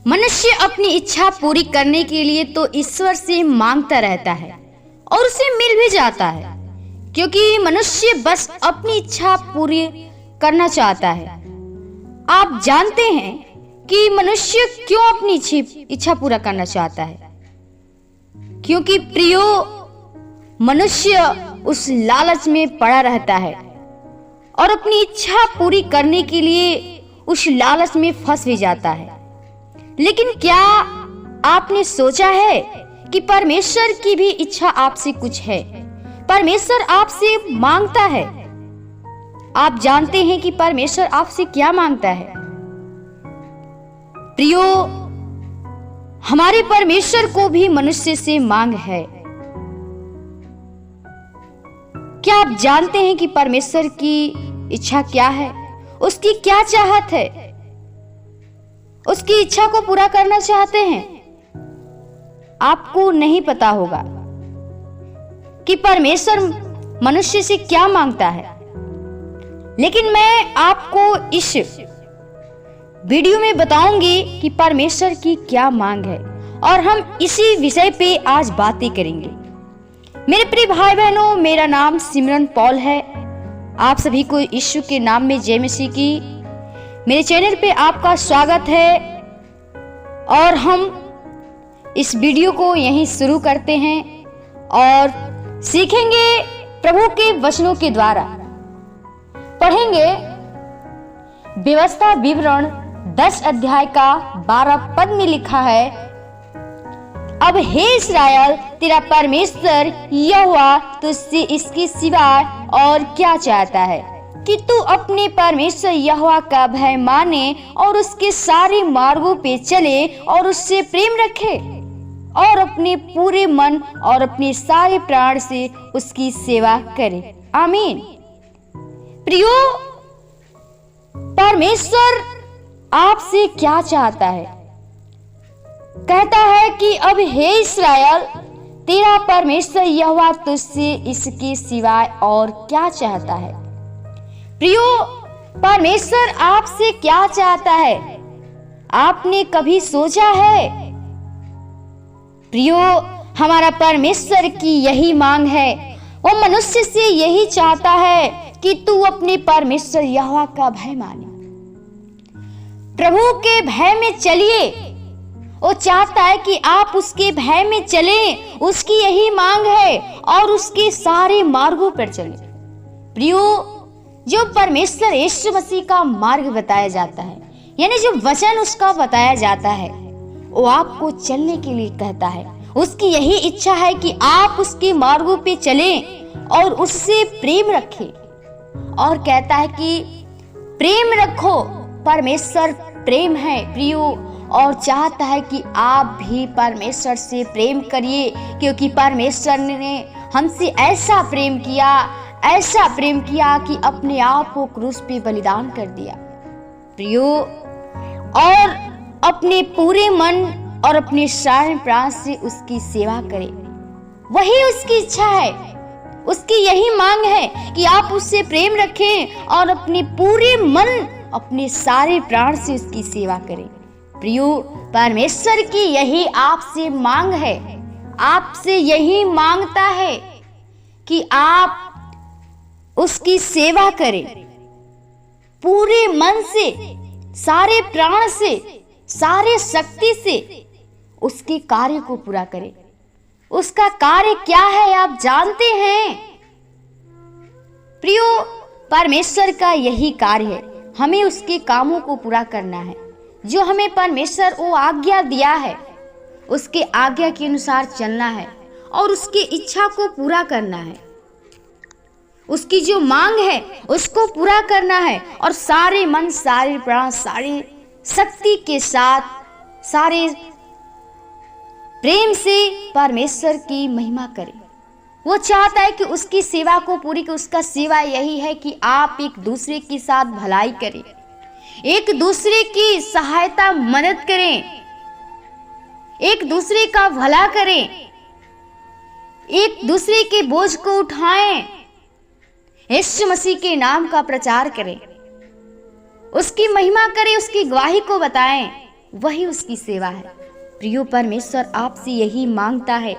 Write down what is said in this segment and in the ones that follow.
मनुष्य अपनी इच्छा पूरी करने के लिए तो ईश्वर से मांगता रहता है और उसे मिल भी जाता है, क्योंकि मनुष्य बस अपनी इच्छा पूरी करना चाहता है। आप जानते हैं कि मनुष्य क्यों अपनी इच्छा पूरा करना चाहता है? क्योंकि प्रियो, मनुष्य उस लालच में पड़ा रहता है और अपनी इच्छा पूरी करने के लिए उस लालच में फंस भी जाता है। लेकिन क्या आपने सोचा है कि परमेश्वर की भी इच्छा आपसे कुछ है? परमेश्वर आपसे मांगता है। आप जानते हैं कि परमेश्वर आपसे क्या मांगता है? प्रियो, हमारे परमेश्वर को भी मनुष्य से मांग है। क्या आप जानते हैं कि परमेश्वर की इच्छा क्या है? उसकी क्या चाहत है? उसकी इच्छा को पूरा करना चाहते हैं। आपको नहीं पता होगा कि परमेश्वर मनुष्य से क्या मांगता है, लेकिन मैं आपको इस वीडियो में बताऊंगी कि परमेश्वर की क्या मांग है और हम इसी विषय पे आज बातें करेंगे। मेरे प्रिय भाई बहनों, मेरा नाम सिमरन पॉल है। आप सभी को यीशु के नाम में जय मसीह की। मेरे चैनल पे आपका स्वागत है और हम इस वीडियो को यहीं शुरू करते हैं और सीखेंगे प्रभु के वचनों के द्वारा। पढ़ेंगे व्यवस्था विवरण 10 अध्याय का 12 पद में लिखा है, अब हे इस्राएल, तेरा परमेश्वर यहोवा तुझसे इसके सिवाय और क्या चाहता है कि तू अपने परमेश्वर यहोवा का भय माने और उसके सारे मार्गों पे चले और उससे प्रेम रखे और अपने पूरे मन और अपने सारे प्राण से उसकी सेवा करे। आमीन। प्रियो, परमेश्वर आपसे क्या चाहता है? कहता है कि अब हे इस्राएल, तेरा परमेश्वर यहोवा तुझसे इसके सिवाय और क्या चाहता है? प्रियो, परमेश्वर आपसे क्या चाहता है? आपने कभी सोचा है? प्रियो, हमारा परमेश्वर की यही मांग है। वो मनुष्य से यही चाहता है कि तू अपने परमेश्वर यहोवा का भय माने, प्रभु के भय में चलिए। वो चाहता है कि आप उसके भय में चलें, उसकी यही मांग है, और उसके सारे मार्गों पर चलें। प्रियो, जो परमेश्वर यीशु मसीह का मार्ग बताया जाता है, यानी जो वचन उसका बताया जाता है, वो आपको चलने के लिए कहता है। उसकी यही इच्छा है कि आप उसके मार्गों पे चलें और उससे प्रेम रखें। और कहता है कि प्रेम रखो, परमेश्वर प्रेम है प्रियो, और चाहता है कि आप भी परमेश्वर से प्रेम करिए, क्योंकि परमेश्वर ने हमसे ऐसा प्रेम किया कि अपने आप को क्रूस पे बलिदान कर दिया प्रियो, और अपने पूरे मन और अपने सारे प्राण से उसकी सेवा करें। वही उसकी इच्छा है, उसकी यही मांग है कि आप उससे प्रेम रखें और अपने पूरे मन, अपने सारे प्राण से उसकी सेवा करें। प्रियो, परमेश्वर की यही आपसे मांग है, आपसे यही मांगता है कि आप उसकी सेवा करें पूरे मन से, सारे प्राण से, सारे शक्ति से, उसके कार्य को पूरा करें। उसका कार्य क्या है आप जानते हैं? प्रियो, परमेश्वर का यही कार्य है, हमें उसके कामों को पूरा करना है। जो हमें परमेश्वर वो आज्ञा दिया है, उसके आज्ञा के अनुसार चलना है और उसकी इच्छा को पूरा करना है। उसकी जो मांग है उसको पूरा करना है, और सारे मन, सारे प्राण, सारी शक्ति के साथ, सारे प्रेम से परमेश्वर की महिमा करें। वो चाहता है कि उसकी सेवा को पूरी कर। उसका सेवा यही है कि आप एक दूसरे के साथ भलाई करें, एक दूसरे की सहायता, मदद करें, एक दूसरे का भला करें, एक दूसरे के बोझ को उठाएं, यीशु मसीह के नाम का प्रचार करें, उसकी महिमा करें, उसकी गवाही को बताएं। वही उसकी सेवा है। प्रियो, परमेश्वर आपसे यही मांगता है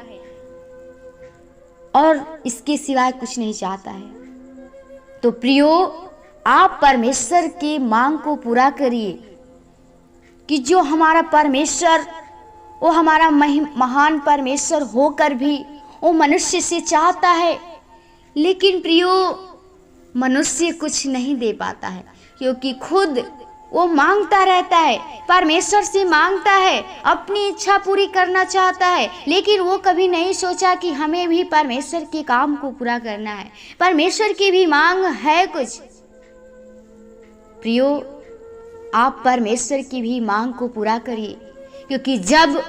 और इसके सिवाय कुछ नहीं चाहता है। तो प्रियो, आप परमेश्वर के मांग को पूरा करिए कि जो हमारा परमेश्वर, वो हमारा महान परमेश्वर होकर भी वो मनुष्य से चाहता है, लेकिन प्रियो मनुष्य कुछ नहीं दे पाता है, क्योंकि खुद वो मांगता रहता है, परमेश्वर से मांगता है, अपनी इच्छा पूरी करना चाहता है, लेकिन वो कभी नहीं सोचा कि हमें भी परमेश्वर के काम को पूरा करना है। परमेश्वर की भी मांग है कुछ। प्रियो, आप परमेश्वर की भी मांग को पूरा करिए, क्योंकि जब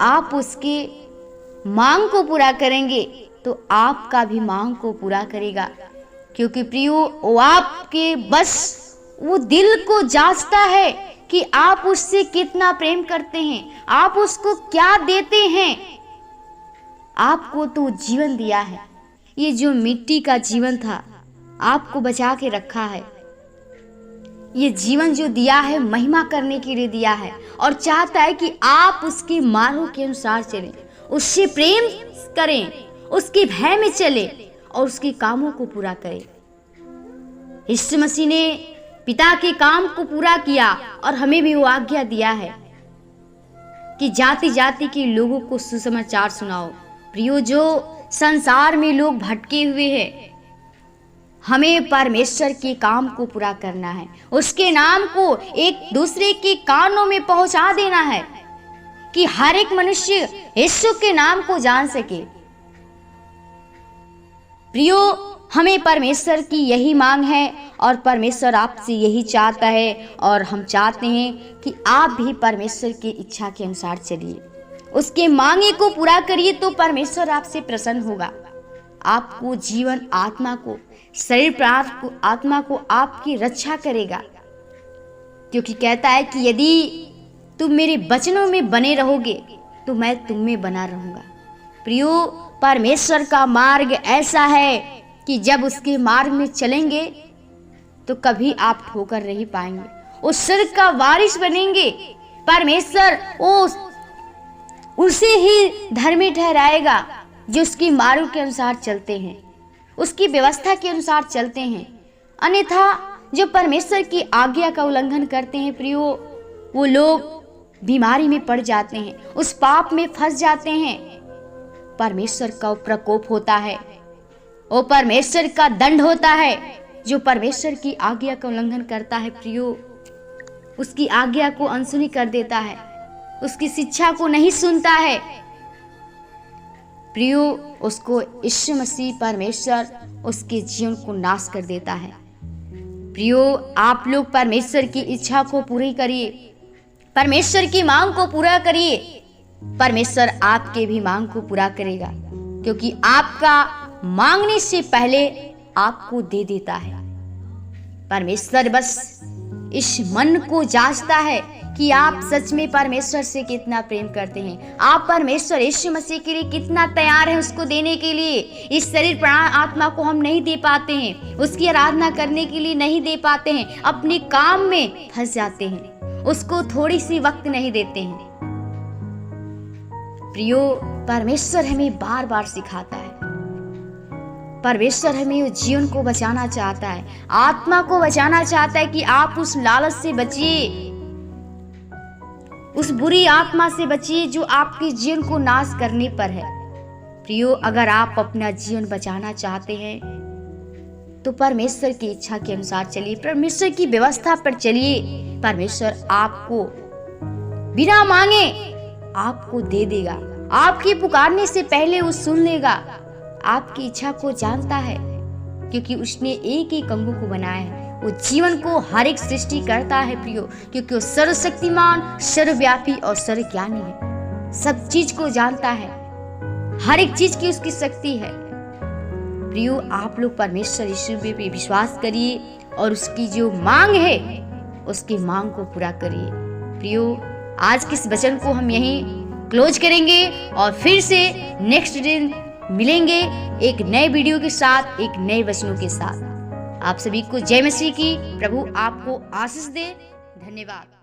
आप उसके मांग को पूरा करेंगे तो आपका भी मांग को पूरा करेगा। क्योंकि प्रियो, वो आपके बस वो दिल को जांचता है कि आप उससे कितना प्रेम करते हैं, आप उसको क्या देते हैं। आपको तो जीवन दिया है, ये जो मिट्टी का जीवन था आपको बचा के रखा है। ये जीवन जो दिया है महिमा करने के लिए दिया है, और चाहता है कि आप उसके मार्गों के अनुसार चलें, उससे प्रेम करें, उसके भय में चले और उसके कामों को पूरा करें। यीशु मसीह ने पिता के काम को पूरा किया और हमें भी वो आज्ञा दिया है कि जाति जाति के लोगों को सुसमाचार सुनाओ। प्रियो, जो संसार में लोग भटके हुए हैं, हमें परमेश्वर के काम को पूरा करना है, उसके नाम को एक दूसरे के कानों में पहुंचा देना है कि हर एक मनुष्य यीशु के नाम को जान सके। प्रियो, हमें परमेश्वर की यही मांग है और परमेश्वर आपसे यही चाहता है, और हम चाहते हैं कि आप भी परमेश्वर की इच्छा के अनुसार चलिए, उसके मांगे को पूरा करिए, तो परमेश्वर आपसे प्रसन्न होगा। आपको जीवन, आत्मा को, शरीर प्राण को, आत्मा को आपकी रक्षा करेगा, क्योंकि कहता है कि यदि तुम मेरे वचनों में बने रहोगे तो मैं तुम में बना रहूंगा। प्रियो, परमेश्वर का मार्ग ऐसा है कि जब उसके मार्ग में चलेंगे तो कभी आप ठोकर नहीं पाएंगे, उस स्वर्ग का वारिस बनेंगे। परमेश्वर उसे ही धर्मी ठहराएगा जो उसकी मार्ग के अनुसार चलते हैं, उसकी व्यवस्था के अनुसार चलते हैं। अन्यथा जो परमेश्वर की आज्ञा का उल्लंघन करते हैं प्रियो, वो लोग बीमारी में पड़ जाते हैं, उस पाप में फंस जाते हैं। परमेश्वर का प्रकोप होता है, वो परमेश्वर का दंड होता है। जो परमेश्वर की आज्ञा का उल्लंघन करता है प्रियो, उसकी आज्ञा को अनसुनी कर देता है, उसकी शिक्षा को नहीं सुनता है प्रियो, उसको यीशु मसीह परमेश्वर उसके जीवन को नाश कर देता है। प्रियो, आप लोग परमेश्वर की इच्छा को पूरी करिए, परमेश्वर की मांग को पूरा करिए, परमेश्वर आपके भी मांग को पूरा करेगा, क्योंकि आपका मांगने से पहले आपको दे देता है। परमेश्वर बस इस मन को जांचता है कि आप सच में परमेश्वर से कितना प्रेम करते हैं, आप परमेश्वर यीशु मसीह के लिए कितना तैयार हैं उसको देने के लिए। इस शरीर प्राण आत्मा को हम नहीं दे पाते हैं, उसकी आराधना करने के लिए नहीं दे पाते हैं, अपने काम में फंस जाते हैं, उसको थोड़ी सी वक्त नहीं देते हैं। प्रियो, परमेश्वर हमें बार बार सिखाता है, परमेश्वर हमें जीवन को बचाना चाहता है, आत्मा को बचाना चाहता है कि आप उस लालच से बचिए, उस बुरी आत्मा से बचिए जो आपके जीवन को नाश करने पर है। प्रियो, अगर आप अपना जीवन बचाना चाहते हैं तो परमेश्वर की इच्छा के अनुसार चलिए, परमेश्वर की व्यवस्था पर चलिए। परमेश्वर आपको बिना मांगे आपको दे देगा, आपके पुकारने से वो सुन लेगा, आपकी इच्छा को जानता है, क्योंकि उसने एक एक अंगों को बनाया है। वो जीवन को हर एक सृष्टि करता है प्रियो, क्योंकि वो सर्वशक्तिमान, सर्वव्यापी और सर्वज्ञानी है, सब चीज को जानता है, हर एक चीज की उसकी शक्ति है। प्रियो, आप लोग परमेश्वर यीशु पे विश्वास करिए और उसकी जो मांग है उसकी मांग को पूरा करिए। प्रियो, आज के इस वचन को हम यहीं क्लोज करेंगे और फिर से नेक्स्ट दिन मिलेंगे एक नए वीडियो के साथ, एक नए वचनों के साथ। आप सभी को जय मसीह की। प्रभु आपको आशीष दे। धन्यवाद।